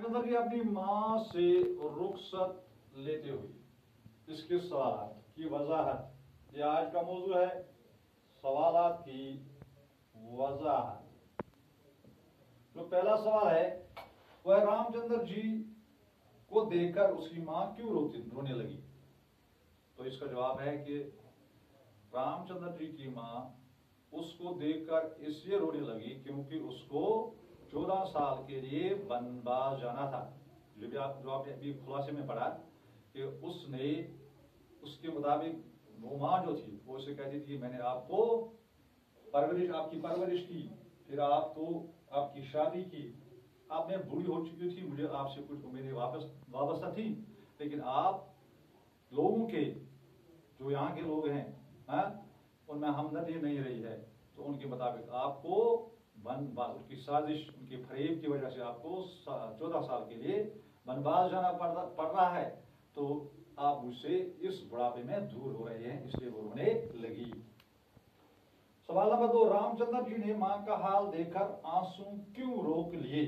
रामचंद्र जी अपनी माँ से रुखसत लेते हुए इसके सवाल की वजाहत, ये आज का मौजू है, सवालात की वजाहत। जो पहला सवाल है वह रामचंद्र जी को देखकर उसकी माँ क्यों रोने लगी। तो इसका जवाब है कि रामचंद्र जी की माँ उसको देखकर इसलिए रोने लगी क्योंकि उसको 14 साल के लिए वनवास जाना था। जो आपने अभी खुलासे में पढ़ा कि उसने उसके मुताबिक वो माँ जो थी वो उसे कहती थी मैंने आपको आपकी परवरिश की, फिर आपकी शादी की, आप मैं बूढ़ी हो चुकी थी, मुझे आपसे कुछ उम्मीदें वाबस्ता थी, लेकिन आप लोगों के जो यहाँ के लोग हैं उनमें हमदर्दी नहीं रही है, तो उनके मुताबिक आपको वनवास, उनकी साजिश, उनके फरेब की वजह से आपको 14 साल के लिए वनवास जाना पड़ रहा है, तो आप मुझसे इस बुढ़ापे में दूर हो रहे हैं, इसलिए वो रोने लगी। सवाल नंबर 2, रामचंद्र जी ने मां का हाल देखकर आंसू क्यों रोक लिए।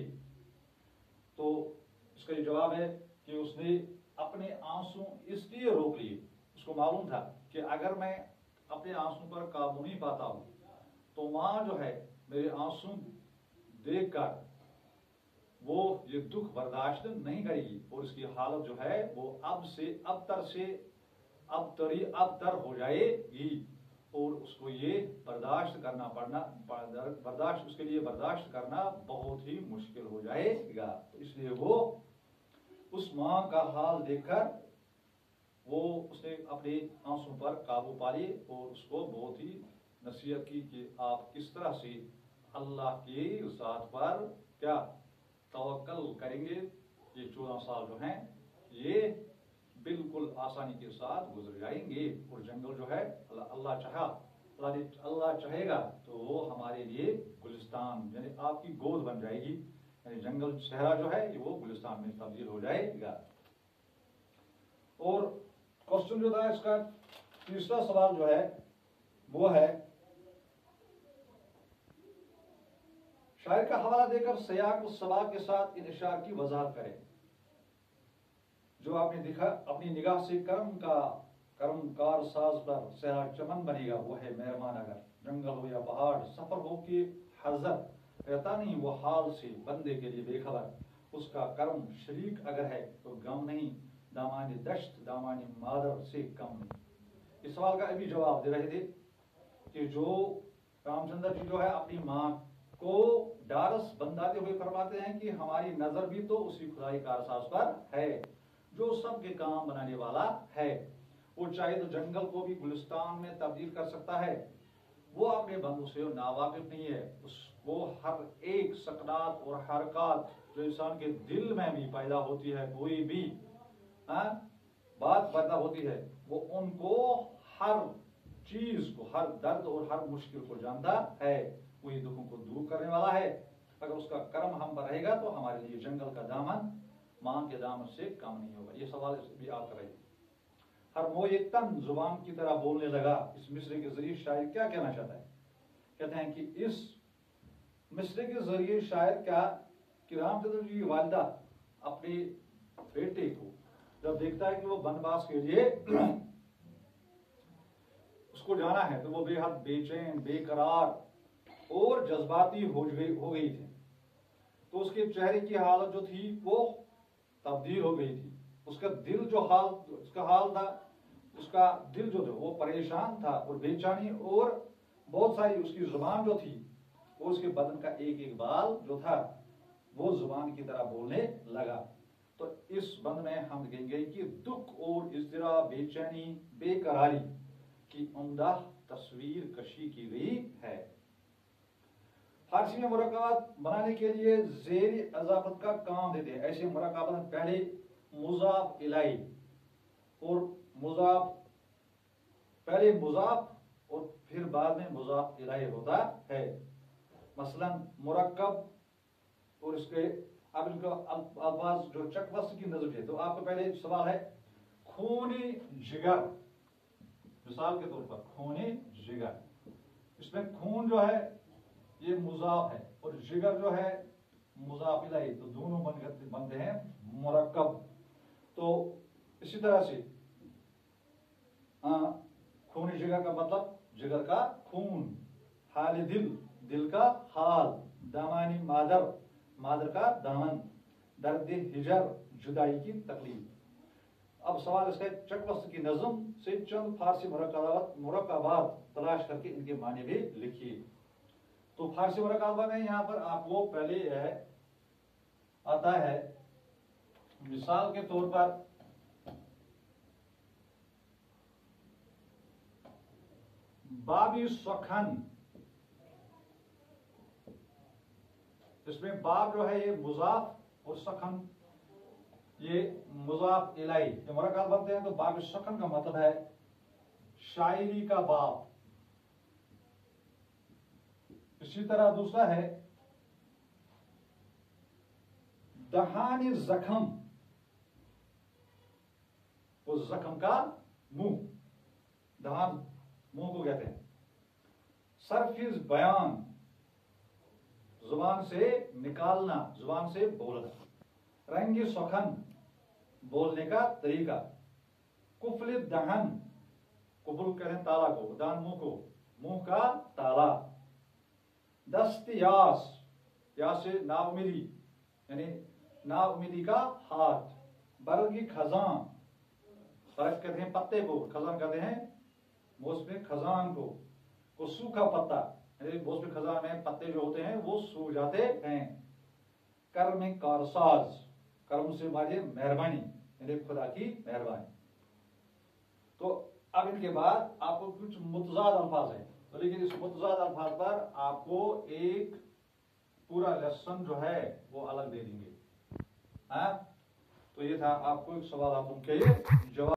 तो इसका ये जवाब है कि उसने अपने आंसू इसलिए रोक लिए, उसको मालूम था कि अगर मैं अपने आंसू पर काबू नहीं पाता हूं तो मां जो है मेरे आंसू देखकर वो ये दुख बर्दाश्त नहीं करेगी और इसकी हालत जो है वो अबतर हो जाएगी और उसको ये बर्दाश्त करना बहुत ही मुश्किल हो जाएगा। तो इसलिए वो उस मां का हाल देखकर उसने अपने आंसू पर काबू पा लिए और उसको बहुत ही नसीहत की कि आप किस तरह से अल्लाह की ज़ात पर क्या तवक्कल करेंगे। ये 14 साल जो हैं ये बिल्कुल आसानी के साथ गुजर जाएंगे और जंगल जो है अल्लाह चाहेगा तो वो हमारे लिए गुलिस्तान यानी आपकी गोद बन जाएगी, यानी जंगल सहरा जो है वो गुलिस्तान में तब्दील हो जाएगा। और क्वेश्चन जो था इसका तीसरा सवाल जो है वो है, शायर का हवाला देकर सयाक सबा के साथ इन इशार की वजाहत करें। जो आपने देखा अपनी निगाह से कर्मकार साज पर सहरा चमन बनेगा, वो है मेहरबान अगर जंगल हो या पहाड़, सफर हो कि हजर रहता नहीं वो हाल से बंदे के लिए बेखबर, उसका कर्म शरीक अगर है तो गम नहीं, दामानी दश्त दामानी मादर से कम नहीं। इस सवाल का अभी जवाब दे रहे थे कि जो रामचंद्र जी जो है अपनी माँ को डारस बंदाते हुए फरमाते हैं कि हमारी नजर भी तो उसी खुदाई कारसाज पर है जो सबके काम बनाने वाला है, वो चाहे तो जंगल को भी गुलिस्तान में तब्दील कर सकता है, वो अपने बंदों से नावाकिफ नहीं है, उसको हर एक सकनात और हरकत जो इंसान के दिल में भी पैदा होती है, कोई भी बात पैदा होती है, वो उनको हर चीज को, हर दर्द और हर मुश्किल को जानता है, वही दुखों को दूर करने वाला है। अगर उसका कर्म हम पर रहेगा तो हमारे लिए जंगल का दामन मां के दामन से कम नहीं होगा। ये सवाल भी आप कर रहे थे। हर मोए तन जुबान की तरह बोलने लगा, इस मिसरे के जरिए शायर क्या कहना चाहता है। कहते हैं कि इस मिसरे के जरिए शायर क्या कि रामचंद्र जी की वालिदा अपने बेटे को जब देखता है कि वो वनवास के लिए उसको जाना है तो वो बेहद बेचैन, बेकरार और जज्बाती हो गई थी। तो उसके चेहरे की हालत जो थी वो तब्दील हो गई थी। उसका दिल जो था वो परेशान था और बेचैनी, और बहुत सारी उसकी जुबान जो थी वो उसके बदन का एक एक बाल जो था वो जुबान की तरह बोलने लगा। तो इस बंद में हम देखेंगे कि दुख और इज़्तिराब, बेचैनी, बेकरारी की उम्दा तस्वीर कशी की गई है। फारसी में मुराकाबात बनाने के लिए ज़ेर इजाफत का काम देते हैं। ऐसे मुराकाबात पहले मुजाफ इलाई और मुजाफ और फिर बाद में मुजाफ इलाई होता है। मसलन मुरक्कब और इसके अब इनका अल्फाज जो चकवस्त की नजर है, तो आपका पहले सवाल है खूनी जिगर, मिसाल के तौर पर खूनी जिगर, इसमें खून जो है ये मुजाफ है और जिगर जो है मुजाफ इलैहि, तो दोनों बनते हैं मुरक्कब। तो इसी तरह से खून जिगर का मतलब जिगर का खून, हाल दिल, दिल का हाल, दामानी मादर, मादर का दामन, दर्द हिजर, जुदाई की तकलीफ। अब सवाल इसका चकवस्त की नज़म से चंद फारसी मुरक्कबात तलाश करके इनके माने भी लिखिए। तो फारसी मुरक्कबात में यहाँ पर आपको पहले आता है, मिसाल के तौर पर बाबी सखन, इसमें बाब जो है ये मुजाफ और सखन ये मुजाफ इलैहि, ये मुरक्कब बनते हैं। तो बाब सखन का मतलब है शायरी का बाब। इसी तरह दूसरा है दहानी जख्म, वो जख्म का मुंह, दहान मुंह को कहते हैं। सरफिज बयान, जुबान से निकालना, जुबान से बोलना। रंगी सखन, बोलने का तरीका। कुफल दहन, कुफल कहते हैं ताला को, दान मुंह को, मुंह का ताला। दस्तयास, यास से नाउमीदी, यानी नाउमीदी का हाथ। बरगी खजान, बरग कहते हैं पत्ते को, खजान कहते हैं मौसम खजान को सूखा पत्ता, मौसम खजान में पत्ते जो होते हैं वो सूख जाते हैं। कर्म कारसाज, कर्म से हमारी मेहरबानी, यानी खुदा की मेहरबानी। तो अब इनके बाद आपको कुछ मुतजाद अल्फाज है, तो लेकिन इस मुतजाद अल्फाज पर आपको एक पूरा लेसन जो है वो अलग दे देंगे। हाँ, तो ये था आपको एक सवाल, आप उनके जवाब